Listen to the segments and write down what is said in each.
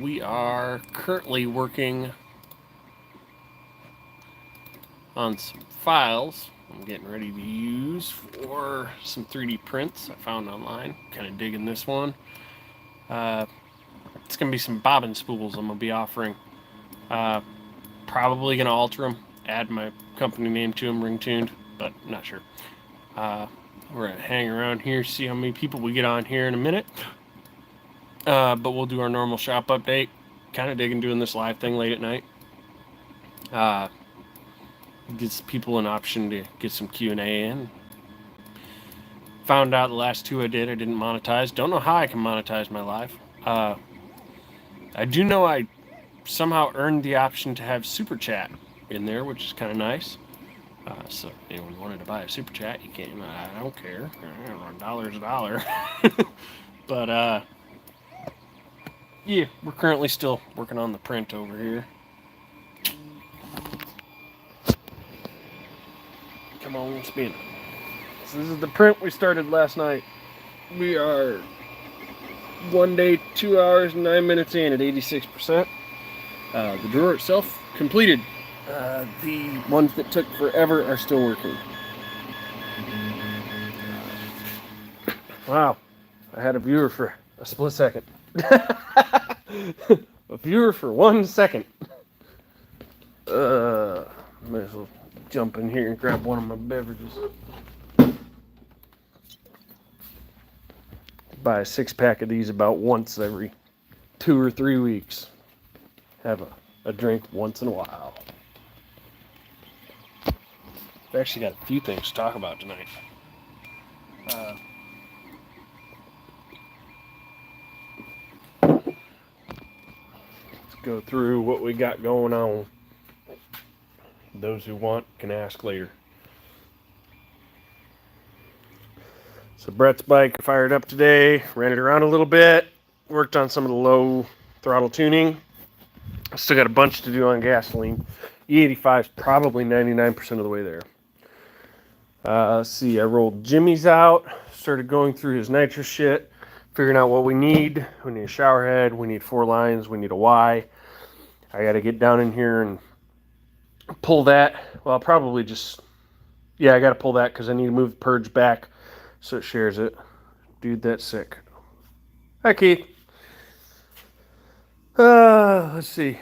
We are currently working on some files I'm getting ready to use for some 3D prints I found online. Kind of digging this one. It's going to be some bobbin spools I'm going to be offering. Probably going to alter them, add my company name to them, Ring Tuned, but not sure. We're going to hang around here, see how many people we get on here in a minute. But we'll do our normal shop update. Kind of digging doing this live thing late at night. Gives people an option to get some Q&A in. Found out the last two I didn't monetize. Don't know how I can monetize my live. I do know I somehow earned the option to have super chat in there, which is kind of nice. So if anyone wanted to buy a super chat, you can. I don't care. $1 is a dollar. But yeah, we're currently still working on the print over here. Come on, spin. So this is the print we started last night. We are 1 day, 2 hours, 9 minutes in at 86%. The drawer itself completed. The ones that took forever are still working. Wow, I had a viewer for a split second. A viewer for 1 second. Might as well jump in here and grab one of my beverages. Buy a 6-pack of these about once every 2 or 3 weeks. Have a drink once in a while. I've actually got a few things to talk about tonight. Let's go through what we got going on. Those who want can ask later. So Brett's bike fired up today, ran it around a little bit, worked on some of the low throttle tuning. Still got a bunch to do on gasoline. E85 is probably 99% of the way there. Let's see, I rolled Jimmy's out, started going through his nitrous shit, figuring out what we need. We need a shower head, we need 4 lines, we need a Y. I got to get down in here and pull that. Well, I'll probably just, I got to pull that because I need to move the purge back so it shares it. Dude, that's sick. Hi, Keith. Let's see.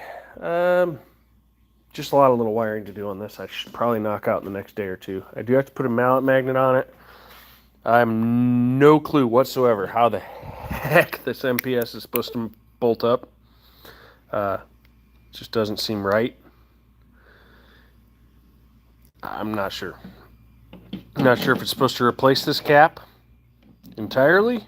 Just a lot of little wiring to do on this. I should probably knock out in the next day or two. I do have to put a mallet magnet on it. I have no clue whatsoever how the heck this MPS is supposed to bolt up. It just doesn't seem right. I'm not sure. I'm not sure if it's supposed to replace this cap entirely.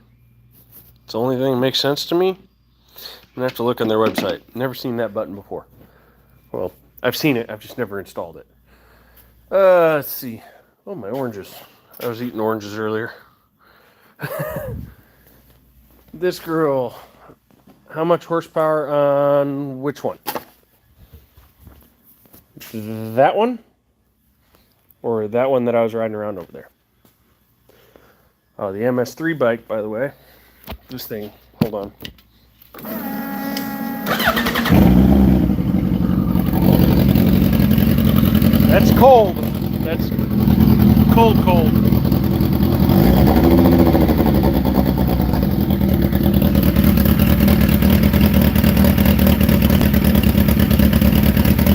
It's the only thing that makes sense to me. I'm going to have to look on their website. Never seen that button before. Well, I've seen it. I've just never installed it. Let's see. Oh, my oranges. I was eating oranges earlier. This girl. How much horsepower on which one? That one? Or that one that I was riding around over there? Oh, the MS3 bike, by the way. This thing. Hold on. That's cold. That's cold.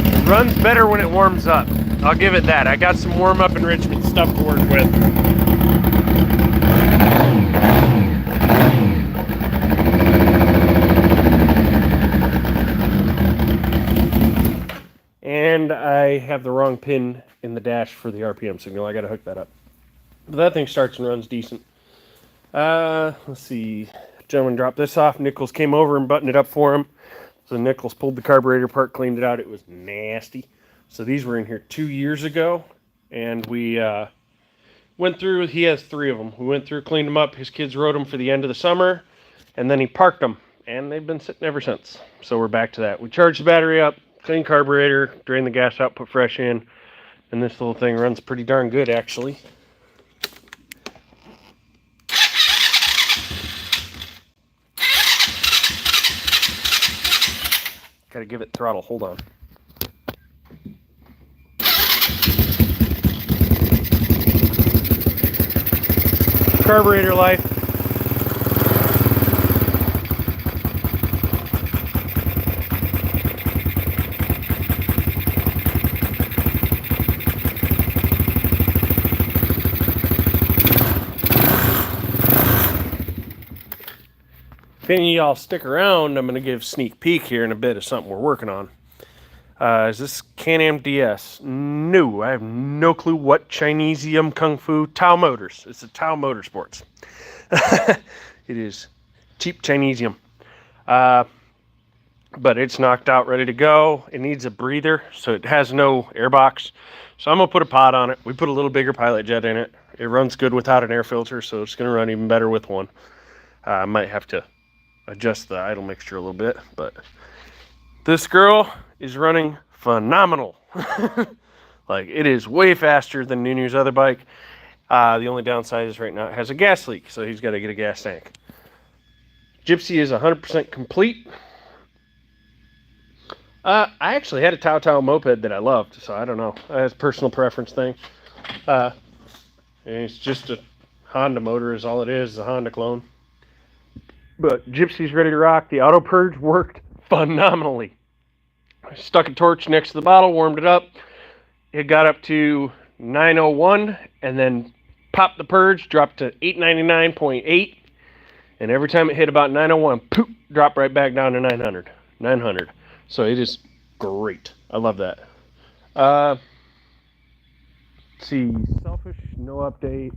It runs better when it warms up. I'll give it that. I got some warm-up enrichment stuff to work with. And I have the wrong pin in the dash for the RPM signal. I got to hook that up. But that thing starts and runs decent. Let's see. Gentleman dropped this off. Nichols came over and buttoned it up for him. So Nichols pulled the carburetor apart, cleaned it out. It was nasty. So these were in here 2 years ago. And we went through. He has 3 of them. We went through, cleaned them up. His kids rode them for the end of the summer. And then he parked them. And they've been sitting ever since. So we're back to that. We charged the battery up. Clean carburetor, drain the gas out, put fresh in, and this little thing runs pretty darn good, actually. Gotta give it throttle. Hold on. Carburetor life. If any of y'all stick around, I'm going to give a sneak peek here in a bit of something we're working on. Is this Can-Am DS? No, I have no clue what Chinesium Kung Fu. Tao Motors. It's a Tao Motorsports. It is cheap Chinesium. But it's knocked out, ready to go. It needs a breather, so it has no airbox. So I'm going to put a pod on it. We put a little bigger pilot jet in it. It runs good without an air filter, so it's going to run even better with one. I might have to adjust the idle mixture a little bit, but this girl is running phenomenal. Like, it is way faster than Nunu's other bike. The only downside is right now it has a gas leak, so he's got to get a gas tank. Gypsy is 100% complete. I actually had a Tao Tao moped that I loved, so I don't know. That's a personal preference thing. And it's just a Honda motor is all it is, a Honda clone. But Gypsy's ready to rock. The auto purge worked phenomenally. I stuck a torch next to the bottle, warmed it up. It got up to 901, and then popped the purge, dropped to 899.8. And every time it hit about 901, poop, dropped right back down to 900. So it is great. I love that. Let's see, Selfish, no update.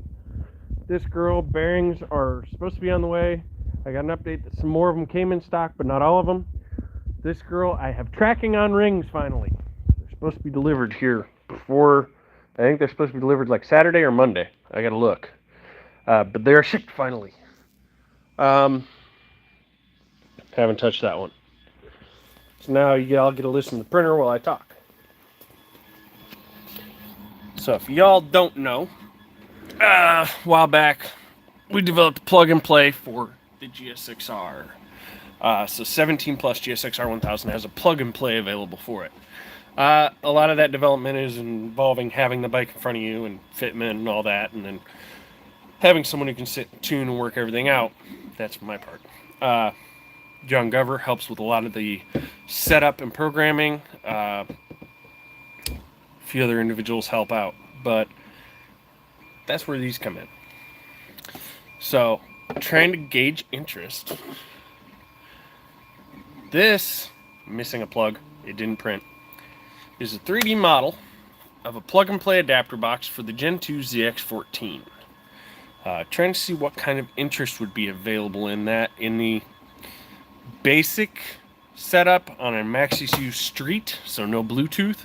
This girl, bearings are supposed to be on the way. I got an update that some more of them came in stock, but not all of them. This girl, I have tracking on rings finally. They're supposed to be delivered here before, I think they're supposed to be delivered like Saturday or Monday. I gotta look. But they're shipped finally. Haven't touched that one. So now y'all get to listen to the printer while I talk. So if y'all don't know, a while back, we developed a plug and play for the GSX-R. So 17 plus GSX-R 1000 has a plug and play available for it. A lot of that development is involving having the bike in front of you and fitment and all that, and then having someone who can sit and tune and work everything out. That's my part. John Gover helps with a lot of the setup and programming. A few other individuals help out, but that's where these come in. So, trying to gauge interest. This, missing a plug, it didn't print, is a 3D model of a plug and play adapter box for the Gen 2 ZX14. Trying to see what kind of interest would be available in that. In the basic setup on a MaxECU Street, so no Bluetooth.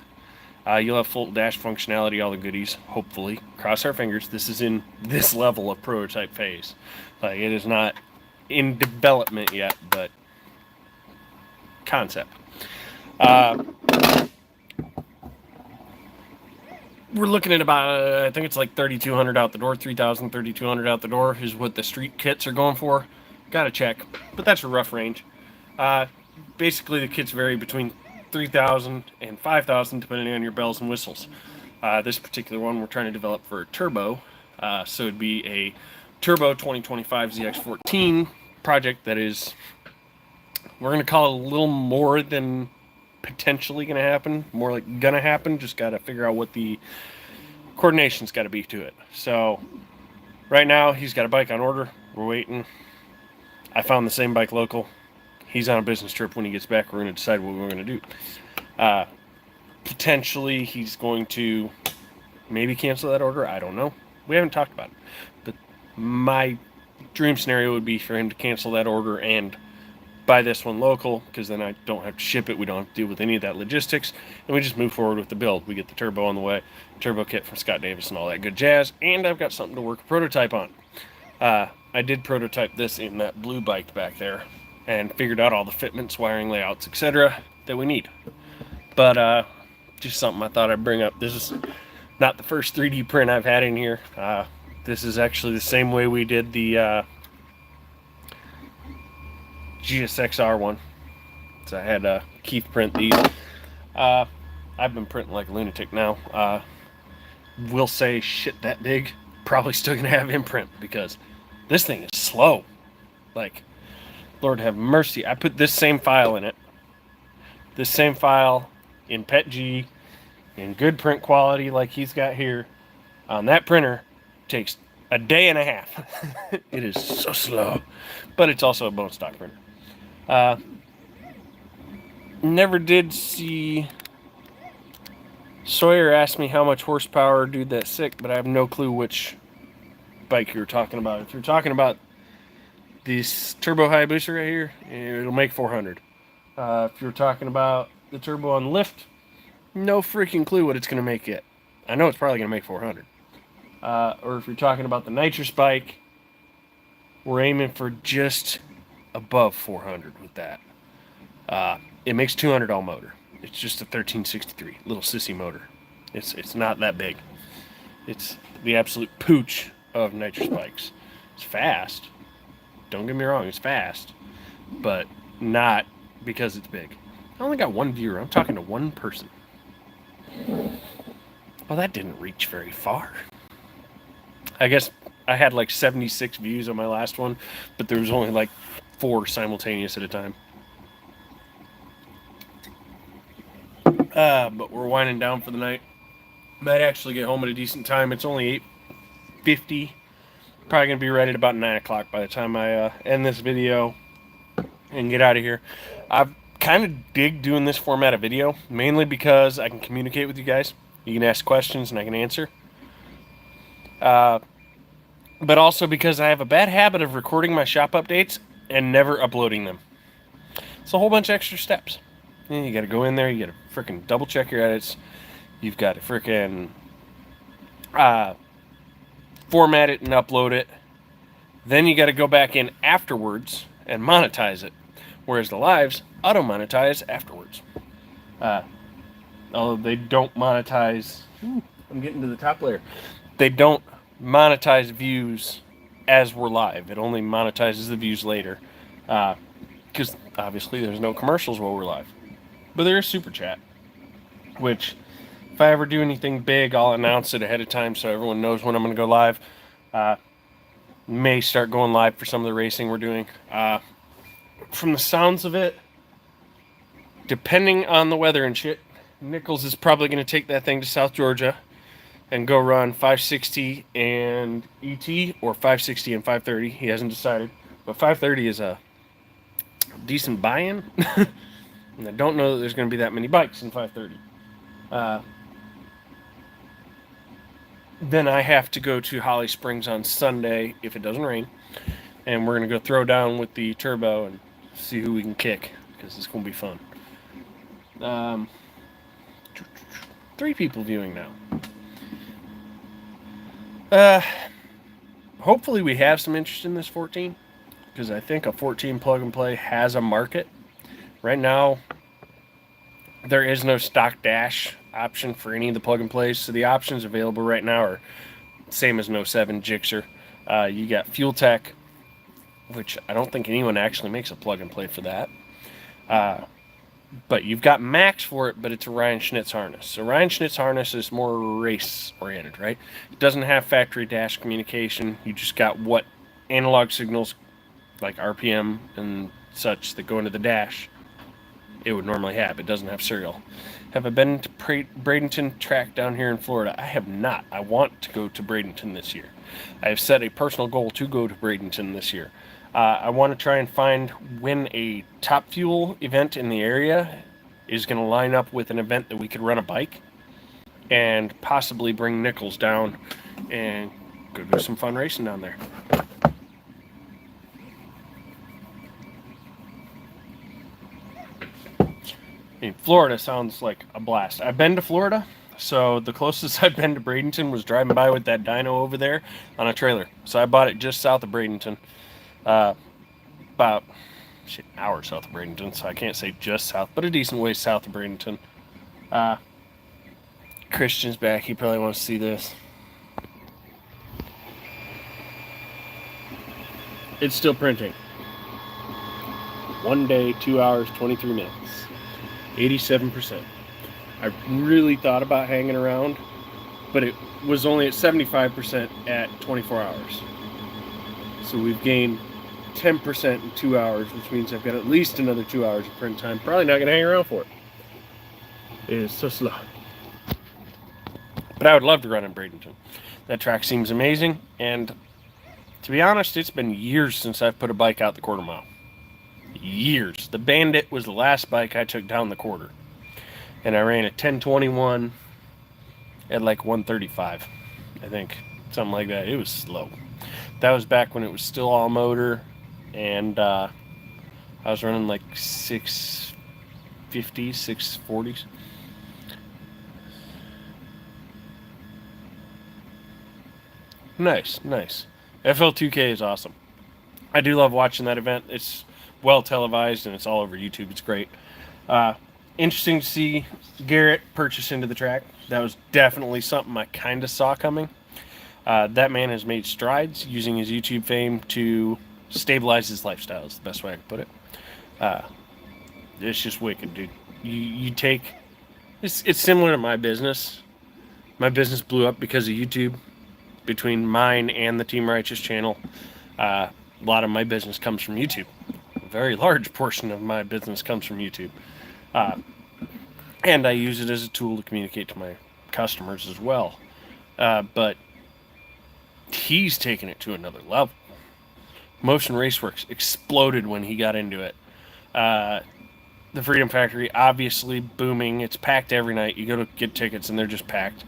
You'll have full dash functionality, all the goodies, hopefully. Cross our fingers. This is in this level of prototype phase. Like, it is not in development yet, but concept. We're looking at about, I think it's like 3,200 out the door, 3,000, 3,200 out the door is what the street kits are going for. Gotta check, but that's a rough range. Basically, the kits vary between 3,000 and 5,000 depending on your bells and whistles. This particular one we're trying to develop for a turbo, so it'd be a turbo 2025 ZX14 project that is, we're going to call it a little more than potentially going to happen, more like going to happen. Just got to figure out what the coordination's got to be to it. So right now he's got a bike on order. We're waiting. I found the same bike local. He's on a business trip. When he gets back, we're going to decide what we're going to do. Potentially, he's going to maybe cancel that order. I don't know. We haven't talked about it. But my dream scenario would be for him to cancel that order and buy this one local, because then I don't have to ship it. We don't have to deal with any of that logistics. And we just move forward with the build. We get the turbo on the way, turbo kit from Scott Davis and all that good jazz. And I've got something to work a prototype on. I did prototype this in that blue bike back there, and figured out all the fitments, wiring layouts, etc. that we need. But just something I thought I'd bring up. This is not the first 3D print I've had in here. This is actually the same way we did the GSX-R one. So I had Keith print these. I've been printing like a lunatic now. Will say shit that big, probably still gonna have him print because this thing is slow. Like, Lord have mercy. I put this same file in it. This same file in PETG in good print quality like he's got here on that printer takes a day and a half. It is so slow, but it's also a bone stock printer. Never did see Sawyer asked me how much horsepower, dude, that's sick, but I have no clue which bike you're talking about. If you're talking about this turbo Hayabusa right here, it'll make 400. If you're talking about the turbo on lift, no freaking clue what it's going to make yet. I know it's probably going to make 400. Or if you're talking about the nitrous bike, we're aiming for just above 400 with that. It makes 200 all motor. It's just a 1363 little sissy motor. It's not that big. It's the absolute pooch of nitrous bikes. It's fast. Don't get me wrong, it's fast, but not because it's big. I only got one viewer. I'm talking to one person. Well, that didn't reach very far. I guess I had like 76 views on my last one, but there was only like 4 simultaneous at a time. But we're winding down for the night. Might actually get home at a decent time. It's only 8:50. Probably going to be right at about 9 o'clock by the time I end this video and get out of here. I've kind of dig doing this format of video, mainly because I can communicate with you guys. You can ask questions and I can answer. But also because I have a bad habit of recording my shop updates and never uploading them. It's a whole bunch of extra steps. You got to go in there, you got to freaking double check your edits. You've got to freaking format it and upload it. Then you got to go back in afterwards and monetize it. Whereas the lives auto-monetize afterwards. Although they don't monetize... I'm getting to the top layer. They don't monetize views as we're live. It only monetizes the views later. Because obviously there's no commercials while we're live. But there is Super Chat. Which, if I ever do anything big, I'll announce it ahead of time so everyone knows when I'm going to go live. May start going live for some of the racing we're doing. From the sounds of it, depending on the weather and shit, Nichols is probably going to take that thing to South Georgia and go run 560 and ET or 560 and 530. He hasn't decided. But 530 is a decent buy-in. And I don't know that there's going to be that many bikes in 530. Then I have to go to Holly Springs on Sunday if it doesn't rain. And we're going to go throw down with the turbo and see who we can kick. Because it's going to be fun. 3 people viewing now. Hopefully we have some interest in this 14. Because I think a 14 plug and play has a market. Right now, there is no stock dash option for any of the plug and plays. So the options available right now are same as no 7 Gixxer. You got Fuel Tech, which I don't think anyone actually makes a plug and play for that. But you've got Max for it, but it's a Ryan Schnitz harness. So Ryan Schnitz harness is more race oriented, right? It doesn't have factory dash communication. You just got what analog signals like RPM and such that go into the dash it would normally have. It doesn't have serial. Have I been to Bradenton track down here in Florida? I have not. I want to go to Bradenton this year. I have set a personal goal to go to Bradenton this year. I want to try and find when a Top Fuel event in the area is going to line up with an event that we could run a bike and possibly bring Nichols down and go do some fun racing down there. I mean, Florida sounds like a blast. I've been to Florida, so the closest I've been to Bradenton was driving by with that dyno over there on a trailer. So I bought it just south of Bradenton. About an hour south of Bradenton, so I can't say just south, but a decent way south of Bradenton. Christian's back. He probably wants to see this. It's still printing. 1 day, 2 hours, 23 minutes. 87%. I really thought about hanging around, but it was only at 75% at 24 hours. So we've gained 10% in 2 hours, which means I've got at least another 2 hours of print time. Probably not going to hang around for it. It is so slow. But I would love to run in Bradenton. That track seems amazing, and to be honest, it's been years since I've put a bike out the quarter mile. Years. The Bandit was the last bike I took down the quarter. And I ran a 1021 at like 135, I think. Something like that. It was slow. That was back when it was still all motor, and I was running like 650s, 640s. Nice, nice. FL2K is awesome. I do love watching that event. It's well televised and it's all over YouTube. It's great. Interesting to see Garrett purchase into the track. That was definitely something I kind of saw coming. That man has made strides using his YouTube fame to stabilize his lifestyle, is the best way I can put it. It's just wicked, dude. You take... It's similar to my business. My business blew up because of YouTube. Between mine and the Team Righteous channel, a lot of my business comes from YouTube. A very large portion of my business comes from YouTube. And I use it as a tool to communicate to my customers as well. But he's taken it to another level. Motion Raceworks exploded when he got into it. The Freedom Factory, obviously booming. It's packed every night. You go to get tickets and they're just packed.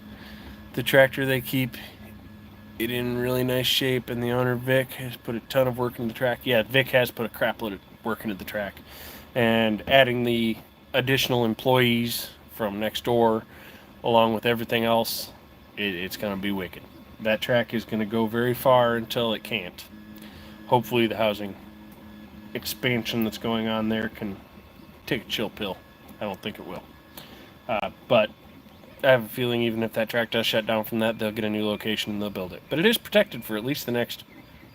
The tractor they keep it in really nice shape, and the owner, Vic, has put a ton of work into the track. Yeah, Vic has put a crap load of work into the track. And adding the additional employees from next door, along with everything else, it's going to be wicked. That track is going to go very far until it can't. Hopefully the housing expansion that's going on there can take a chill pill. I don't think it will. But I have a feeling even if that track does shut down from that, they'll get a new location and they'll build it. But it is protected for at least the next,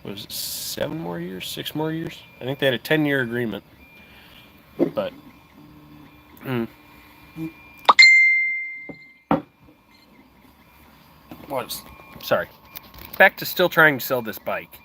what was it, 7 more years? 6 more years? I think they had a 10-year agreement. But, sorry. Back to still trying to sell this bike.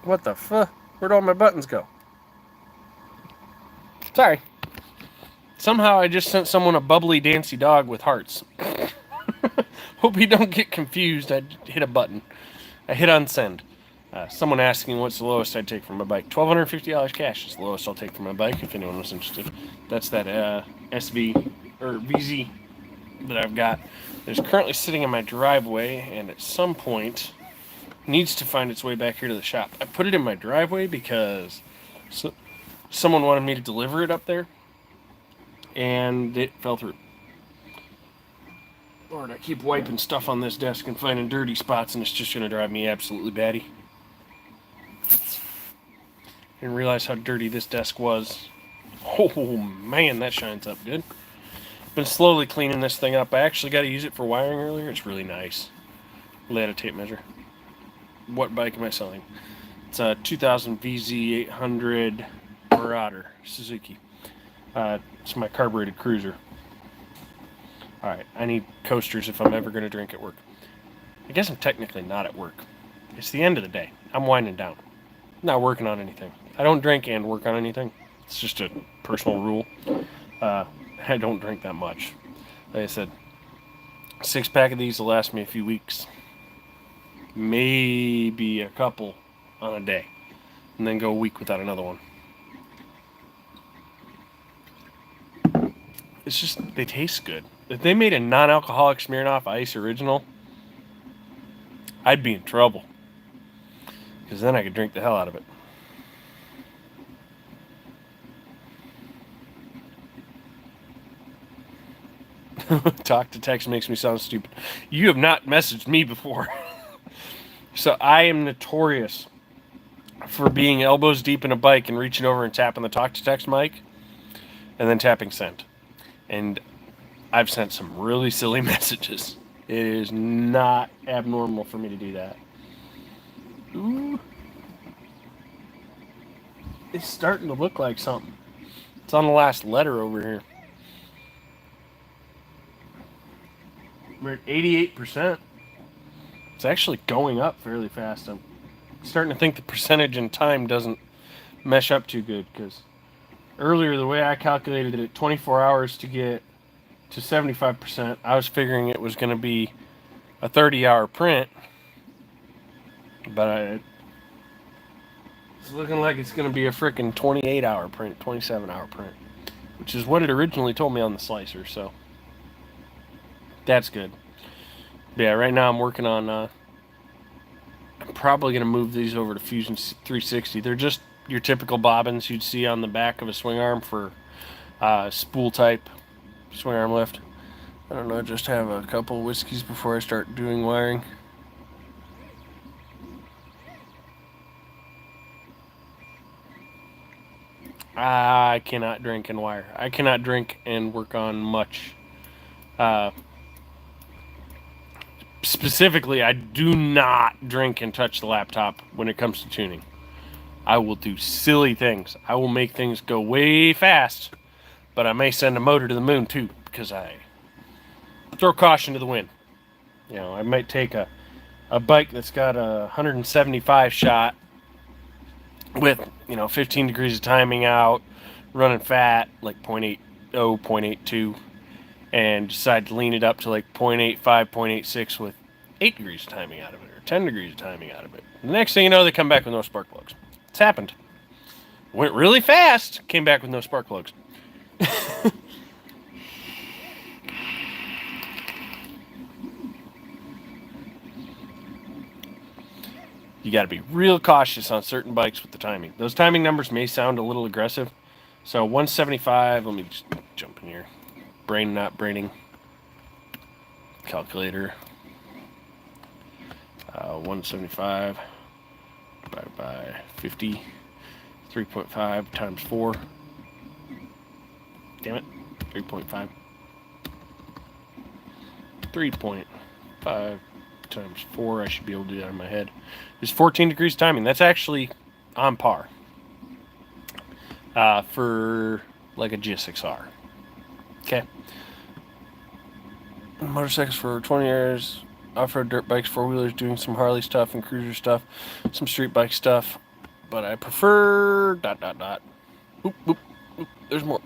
What the fuck? Where'd all my buttons go? Sorry. Somehow I just sent someone a bubbly dancy dog with hearts. Hope you don't get confused. I hit a button. I hit unsend. Someone asking what's the lowest I'd take from my bike. $1,250 cash is the lowest I'll take from my bike, if anyone was interested. That's that SV, or VZ, that I've got. It's currently sitting in my driveway, and at some point needs to find its way back here to the shop. I put it in my driveway because someone wanted me to deliver it up there, and it fell through. Lord, I keep wiping stuff on this desk and finding dirty spots, and it's just going to drive me absolutely batty. Didn't realize how dirty this desk was. Oh man, that shines up good. Been slowly cleaning this thing up. I actually got to use it for wiring earlier. It's really nice. Lay out a tape measure. What bike am I selling? It's a 2000 VZ800 Marauder Suzuki. It's my carbureted cruiser. Alright, I need coasters if I'm ever going to drink at work. I guess I'm technically not at work. It's the end of the day. I'm winding down. I'm not working on anything. I don't drink and work on anything. It's just a personal rule. I don't drink that much. Like I said, 6-pack of these will last me a few weeks. Maybe a couple on a day. And then go a week without another one. It's just, they taste good. If they made a non-alcoholic Smirnoff Ice original, I'd be in trouble. Because then I could drink the hell out of it. Talk to text makes me sound stupid. You have not messaged me before. So I am notorious for being elbows deep in a bike and reaching over and tapping the talk to text mic and then tapping send. And I've sent some really silly messages. It is not abnormal for me to do that. Ooh. It's starting to look like something. It's on the last letter over here. We're at 88%. It's actually going up fairly fast. I'm starting to think the percentage in time doesn't mesh up too good, because earlier the way I calculated it at 24 hours to get to 75%, I was figuring it was going to be a 30-hour print, but it's looking like it's going to be a freaking 28-hour print, 27-hour print, which is what it originally told me on the slicer, so that's good. But yeah, right now I'm working on, I'm probably going to move these over to Fusion 360. They're just your typical bobbins you'd see on the back of a swing arm for spool type swing arm lift. I don't know, just have a couple whiskeys before I start doing wiring. I cannot drink and wire. I cannot drink and work on much. Specifically, I do not drink and touch the laptop when it comes to tuning. I will do silly things. I will make things go way fast, but I may send a motor to the moon too, because I throw caution to the wind. You know, I might take a bike that's got a 175 shot with, 15 degrees of timing out, running fat, like 0.80, 0.82, and decide to lean it up to like 0.85, 0.86 with 8 degrees of timing out of it, or 10 degrees of timing out of it. The next thing you know, they come back with no spark plugs. It's happened. Went really fast, came back with no spark plugs. You got to be real cautious on certain bikes with the timing. Those timing numbers may sound a little aggressive. So 175, let me just jump in here. Brain not braining. Calculator. 175 divided by 50. 3.5 times 4. Damn it. 3.5. 3.5 times 4. I should be able to do that in my head. Is 14 degrees timing. That's actually on par for like a GS6R. Okay. Motorcycles for 20 years. Off-road dirt bikes, four-wheelers, doing some Harley stuff and cruiser stuff, some street bike stuff. But I prefer ... Oop, oop, oop. There's more.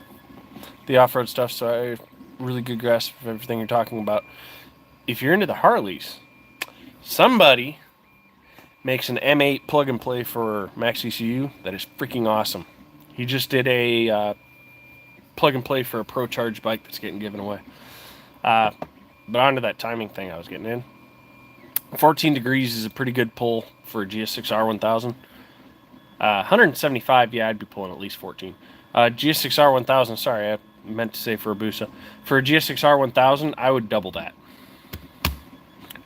The off-road stuff, so I have really good grasp of everything you're talking about. If you're into the Harleys, somebody makes an M8 plug-and-play for Max ECU that is freaking awesome. He just did a plug-and-play for a Pro Charge bike that's getting given away. But onto that timing thing I was getting in. 14 degrees is a pretty good pull for a GS6R 1000. 175, yeah, I'd be pulling at least 14. GS6R 1000, sorry, I meant to say for a Busa. For a GS6R 1000, I would double that.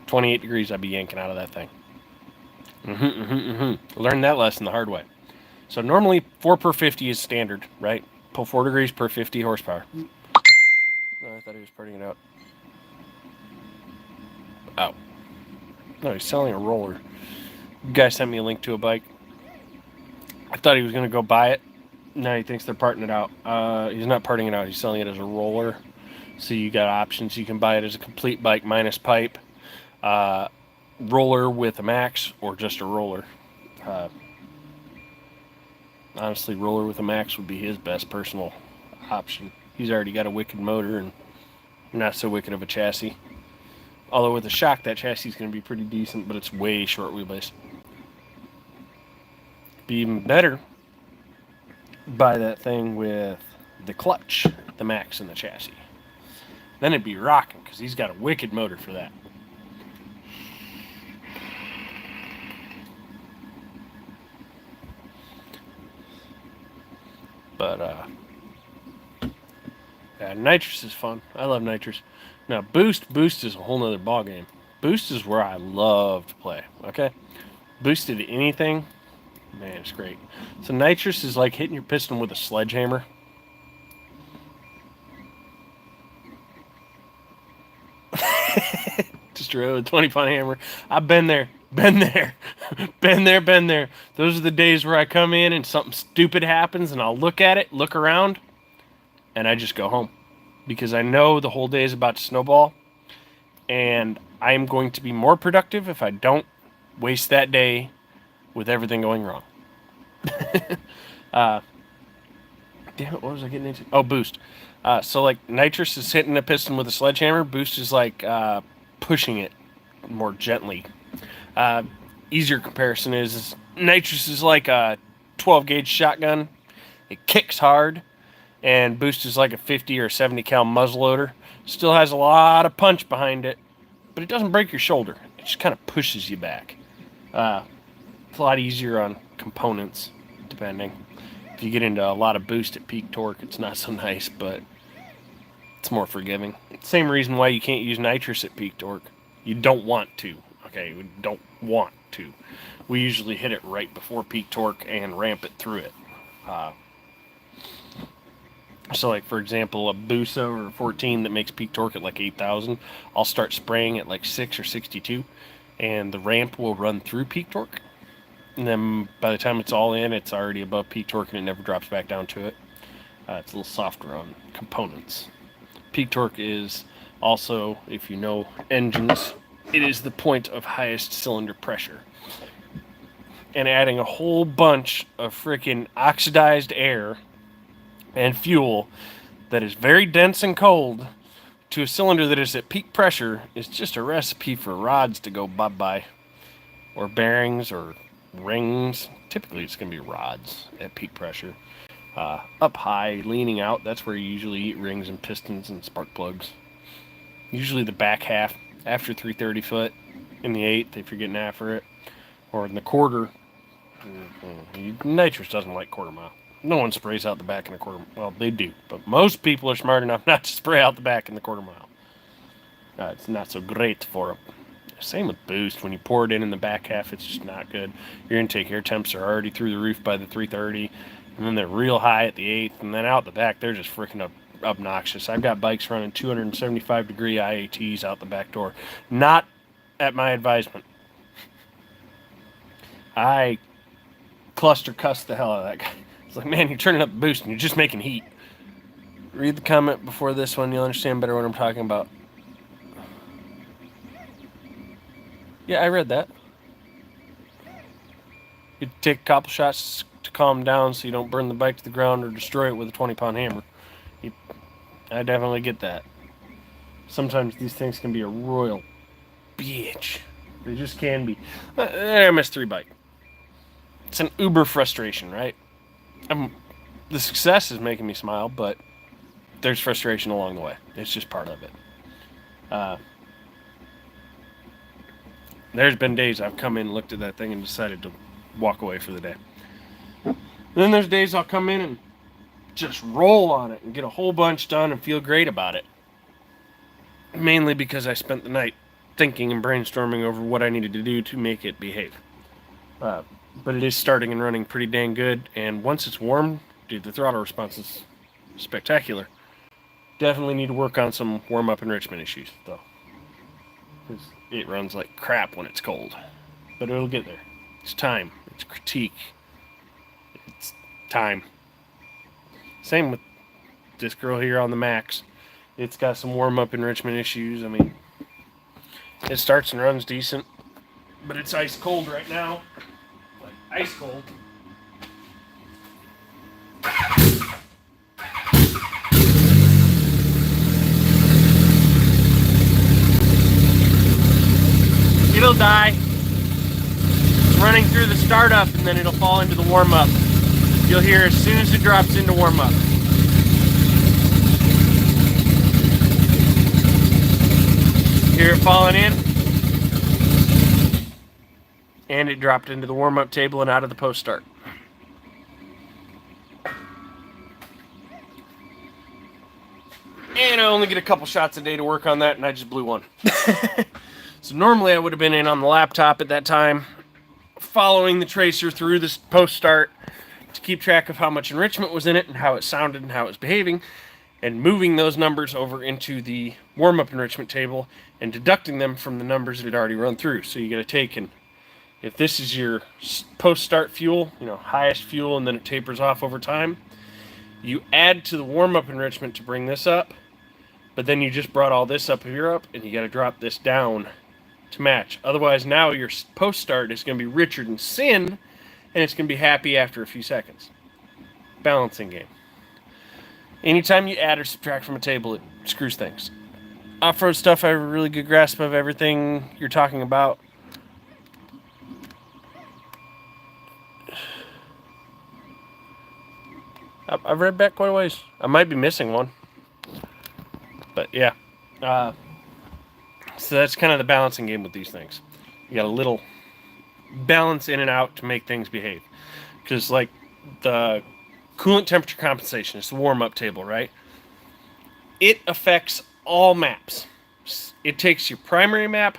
28 degrees, I'd be yanking out of that thing. Learned that lesson the hard way. So normally 4 per 50 is standard, right? Pull 4 degrees per 50 horsepower. No, I thought he was partying it out. Oh. No, he's selling a roller. Guy sent me a link to a bike. I thought he was going to go buy it. Now he thinks they're parting it out. He's not parting it out. He's selling it as a roller. So you got options. You can buy it as a complete bike minus pipe, roller with a max, or just a roller. Honestly, roller with a max would be his best personal option. He's already got a wicked motor and not so wicked of a chassis. Although with a shock, that chassis is going to be pretty decent, but it's way short wheelbase. Be even better, buy that thing with the clutch, the max, and the chassis. Then it'd be rocking, because he's got a wicked motor for that. But, yeah, nitrous is fun. I love nitrous. Now, boost is a whole nother ballgame. Boost is where I love to play, okay? Boosted anything, Man, it's great. So nitrous is like hitting your piston with a sledgehammer. Just a 20-pound hammer. I've been there. Been there. Been there, been there. Those are the days where I come in and something stupid happens and I'll look at it, look around, and I just go home. Because I know the whole day is about to snowball. And I am going to be more productive if I don't waste that day with everything going wrong. Damn it, what was I getting into? Oh, boost. So, like, nitrous is hitting the piston with a sledgehammer. Boost is like pushing it more gently. Easier comparison is nitrous is like a 12-gauge shotgun. It kicks hard. And boost is like a 50 or 70 cal muzzleloader. Still has a lot of punch behind it, but it doesn't break your shoulder. It just kind of pushes you back. It's a lot easier on components, depending. If you get into a lot of boost at peak torque, it's not so nice, but it's more forgiving. Same reason why you can't use nitrous at peak torque. You don't want to. Okay, we don't want to. We usually hit it right before peak torque and ramp it through it. So, like, for example, a Busa or a 14 that makes peak torque at like 8,000, I'll start spraying at like 6 or 62, and the ramp will run through peak torque. And then by the time it's all in, it's already above peak torque and it never drops back down to it. It's a little softer on components. Peak torque is also, if you know engines, it is the point of highest cylinder pressure. And adding a whole bunch of freaking oxidized air and fuel that is very dense and cold to a cylinder that is at peak pressure is just a recipe for rods to go bye-bye. Or bearings or rings. Typically it's going to be rods at peak pressure. Up high, leaning out, that's where you usually eat rings and pistons and spark plugs. Usually the back half, after 330 foot, in the 8th if you're getting after it. Or in the quarter. Nitrous doesn't like quarter mile. No one sprays out the back in a quarter mile. Well, they do, but most people are smart enough not to spray out the back in the quarter mile. It's not so great for them. Same with boost. When you pour it in the back half, it's just not good. Your intake air temps are already through the roof by the 330, and then they're real high at the 8th, and then out the back, they're just freaking obnoxious. I've got bikes running 275-degree IATs out the back door. Not at my advisement. I cluster cuss the hell out of that guy. It's like, man, you're turning up the boost and you're just making heat. Read the comment before this one. You'll understand better what I'm talking about. Yeah, I read that. You take a couple shots to calm down so you don't burn the bike to the ground or destroy it with a 20-pound hammer. I definitely get that. Sometimes these things can be a royal bitch. They just can be. MS3 bike. It's an uber frustration, right? The success is making me smile, but there's frustration along the way. It's just part of it. There's been days I've come in, looked at that thing, and decided to walk away for the day. And then there's days I'll come in and just roll on it and get a whole bunch done and feel great about it. Mainly because I spent the night thinking and brainstorming over what I needed to do to make it behave. But it is starting and running pretty dang good, and once it's warm, dude, the throttle response is spectacular. Definitely need to work on some warm-up enrichment issues, though. Because it runs like crap when it's cold. But it'll get there. It's time. It's critique. It's time. Same with this girl here on the Max. It's got some warm-up enrichment issues. I mean, it starts and runs decent, but it's ice cold right now. Like, ice cold. It'll die. It's running through the startup and then it'll fall into the warm-up. You'll hear as soon as it drops into warm-up. Hear it falling in. And it dropped into the warm-up table and out of the post start. And I only get a couple shots a day to work on that, and I just blew one. So normally I would have been in on the laptop at that time, following the tracer through this post start to keep track of how much enrichment was in it and how it sounded and how it was behaving, and moving those numbers over into the warm-up enrichment table and deducting them from the numbers it had already run through. So you got to take, and if this is your post-start fuel, highest fuel, and then it tapers off over time, you add to the warm-up enrichment to bring this up, but then you just brought all this up here up, and you got to drop this down to match. Otherwise, now your post-start is going to be richer than sin, and it's going to be happy after a few seconds. Balancing game. Anytime you add or subtract from a table, it screws things. Off-road stuff, I have a really good grasp of everything you're talking about. I've read back quite a ways. I might be missing one. But yeah. So that's kind of the balancing game with these things. You got a little balance in and out to make things behave. Because like the coolant temperature compensation, it's the warm-up table, right? It affects all maps. It takes your primary map,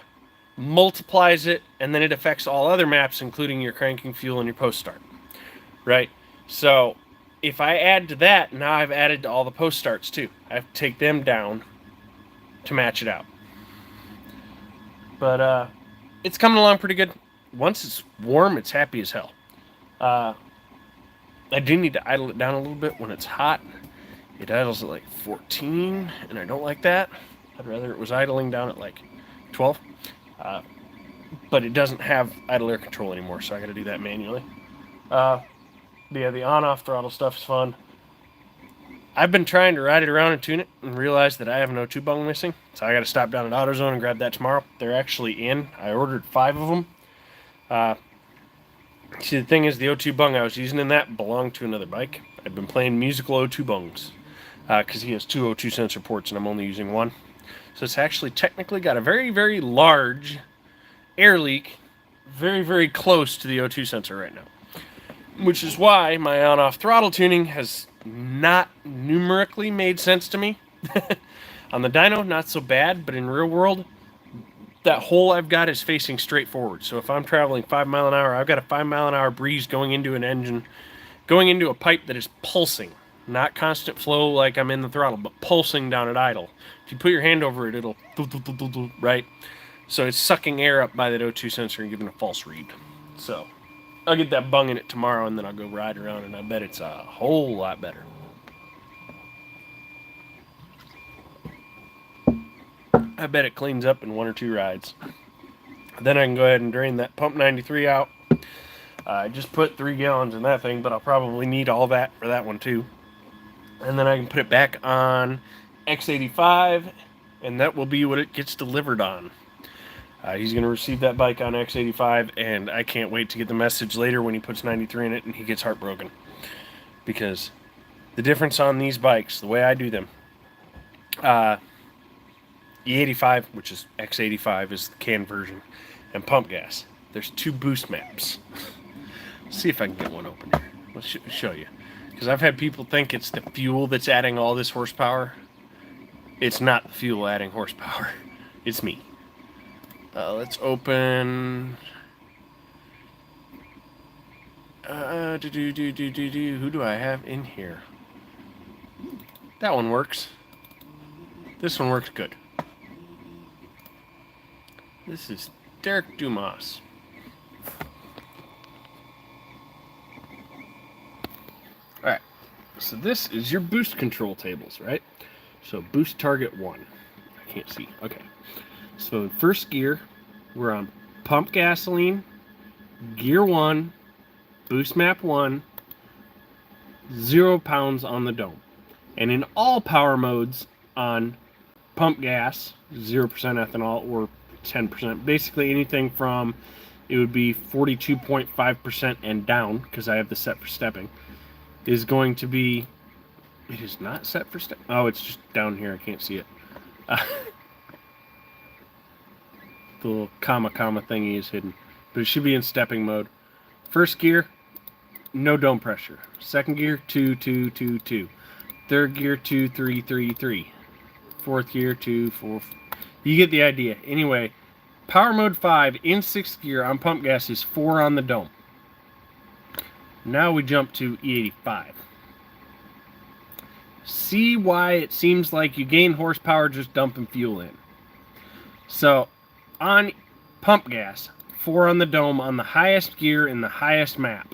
multiplies it, and then it affects all other maps, including your cranking fuel and your post-start. Right? So if I add to that, now I've added to all the post-starts too. I have to take them down to match it out. But it's coming along pretty good. Once it's warm, it's happy as hell. I do need to idle it down a little bit when it's hot. It idles at like 14, and I don't like that. I'd rather it was idling down at like 12. But it doesn't have idle air control anymore, so I got to do that manually. Yeah, the on-off throttle stuff is fun. I've been trying to ride it around and tune it and realized that I have an O2 bung missing. So I got to stop down at AutoZone and grab that tomorrow. They're actually in. I ordered 5 of them. See, the thing is, the O2 bung I was using in that belonged to another bike. I've been playing musical O2 bungs because he has 2 O2 sensor ports and I'm only using 1. So it's actually technically got a very, very large air leak very, very close to the O2 sensor right now. Which is why my on-off throttle tuning has not numerically made sense to me. On the dyno, not so bad, but in real world, that hole I've got is facing straight forward. So if I'm traveling 5 mile an hour, I've got a 5 mile an hour breeze going into an engine, going into a pipe that is pulsing. Not constant flow like I'm in the throttle, but pulsing down at idle. If you put your hand over it, it'll right? So it's sucking air up by that O2 sensor and giving a false read. So I'll get that bung in it tomorrow, and then I'll go ride around, and I bet it's a whole lot better. I bet it cleans up in 1 or 2 rides. Then I can go ahead and drain that pump 93 out. I just put 3 gallons in that thing, but I'll probably need all that for that one too. And then I can put it back on X85, and that will be what it gets delivered on. He's going to receive that bike on X85, and I can't wait to get the message later when he puts 93 in it and he gets heartbroken. Because the difference on these bikes, the way I do them, E85, which is X85, is the can version, and pump gas. There's 2 boost maps. Let's see if I can get one open here. Let's show you. Because I've had people think it's the fuel that's adding all this horsepower. It's not the fuel adding horsepower. It's me. Let's open. Who do I have in here? That one works. This one works good. This is Derek Dumas. Alright, so this is your boost control tables, right? So boost target 1. I can't see. Okay. So in first gear, we're on pump gasoline, gear 1, boost map 1, 0 pounds on the dome. And in all power modes on pump gas, 0% ethanol or 10%, basically anything from, it would be 42.5% and down, because I have this set for stepping, is going to be, it is not set for step, oh, it's just down here, I can't see it. The little comma thingy is hidden, but it should be in stepping mode. First gear, no dome pressure. Second gear, 2, 2, 2, 2. Third gear, 2, 3, 3, 3. Fourth gear, 2, 4. You get the idea. Anyway, Power mode 5 in 6th gear on pump gas is 4 on the dome. Now we jump to E85. See why it seems like you gain horsepower just dumping fuel in. So, on pump gas, 4 on the dome on the highest gear in the highest map.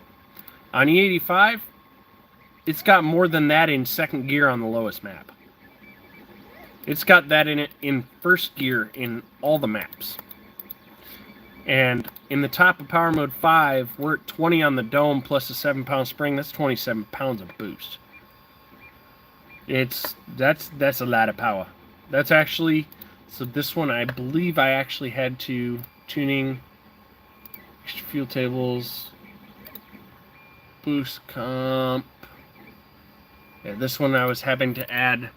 On E85, it's got more than that in 2nd gear on the lowest map. It's got that in it in 1st gear in all the maps. And in the top of power mode 5, we're at 20 on the dome plus a 7-pound spring. That's 27 pounds of boost. That's a lot of power. That's actually, so this one I believe I actually had to tuning fuel tables, boost comp. Yeah, this one I was having to add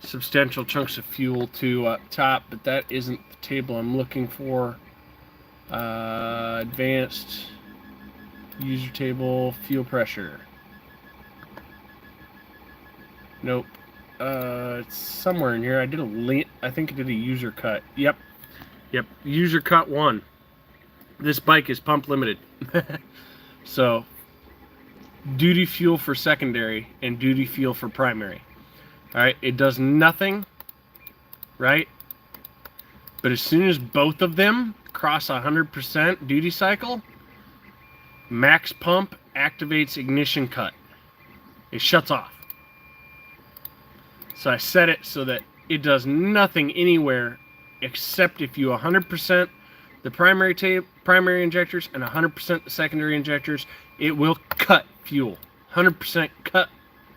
substantial chunks of fuel to up top, but that isn't the table I'm looking for. Advanced user table, fuel pressure. Nope. It's somewhere in here. I think I did a user cut. Yep. User cut 1. This bike is pump limited. So, duty fuel for secondary and duty fuel for primary. Alright, it does nothing, right? But as soon as both of them cross 100% duty cycle, max pump activates ignition cut. It shuts off. So I set it so that it does nothing anywhere except if you 100% the primary injectors and 100% the secondary injectors, it will cut fuel. 100% cut,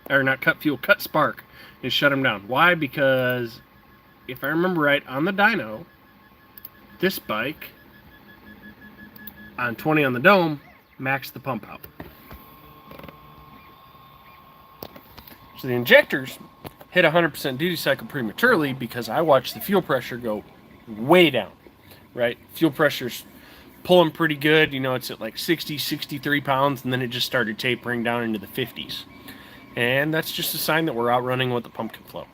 or not cut fuel, cut spark and shut them down. Why? Because if I remember right, on the dyno, this bike on 20 on the dome maxed the pump out. So the injectors hit 100% duty cycle prematurely because I watched the fuel pressure go way down, right? Fuel pressure's pulling pretty good. You know, it's at like 60, 63 pounds, and then it just started tapering down into the 50s. And that's just a sign that we're outrunning what the pump can flow.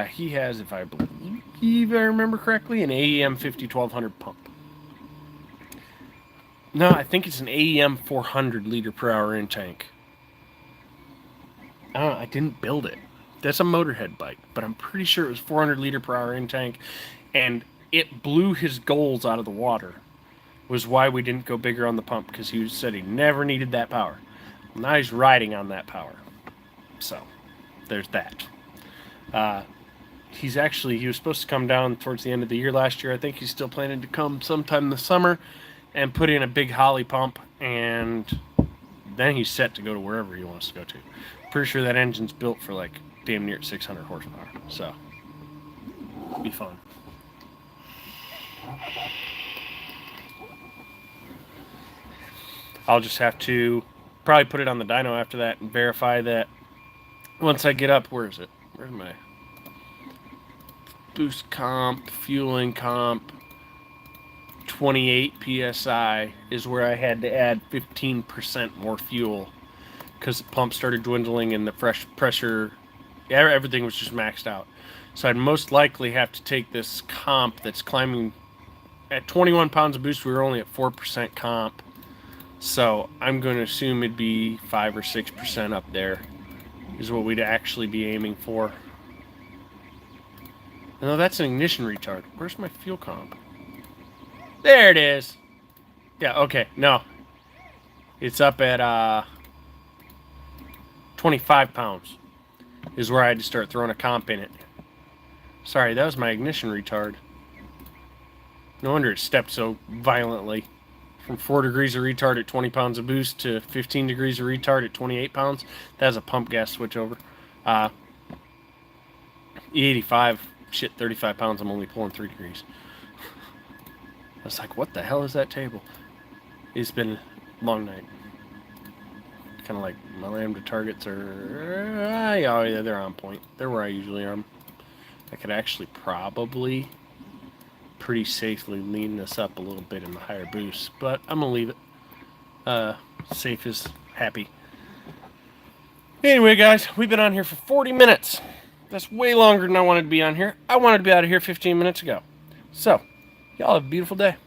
He has, if I believe I remember correctly, an AEM 50-1200 pump. No, I think it's an AEM 400 liter per hour in tank. I don't know, I didn't build it. That's a motorhead bike, but I'm pretty sure it was 400 liter per hour in tank, and it blew his goals out of the water. Was why we didn't go bigger on the pump, because he said he never needed that power. Now he's riding on that power. So, there's that. He was supposed to come down towards the end of the year last year. I think he's still planning to come sometime this summer and put in a big Holly pump, and then he's set to go to wherever he wants to go to. Pretty sure that engine's built for like damn near 600 horsepower. So, it'll be fun. I'll just have to probably put it on the dyno after that and verify that once I get up. Where is it? Where's my boost comp, fueling comp? 28 psi is where I had to add 15% more fuel because the pump started dwindling and the fresh pressure, everything was just maxed out. So I'd most likely have to take this comp that's climbing at 21 pounds of boost. We were only at 4% comp. So I'm going to assume it'd be 5 or 6% up there is what we'd actually be aiming for. No, that's an ignition retard. Where's my fuel comp? There it is. Yeah, okay, no. It's up at 25 pounds is where I had to start throwing a comp in it. Sorry, that was my ignition retard. No wonder it stepped so violently. From 4 degrees of retard at 20 pounds of boost to 15 degrees of retard at 28 pounds. That's a pump gas switchover. E85, shit, 35 pounds, I'm only pulling 3 degrees. I was like, what the hell is that table? It's been a long night. Kind of like my lambda targets are... yeah, they're on point. They're where I usually am. I could actually probably pretty safely lean this up a little bit in the higher boost, but I'm going to leave it. Safe is happy. Anyway, guys, we've been on here for 40 minutes. That's way longer than I wanted to be on here. I wanted to be out of here 15 minutes ago. So, Y'all have a beautiful day.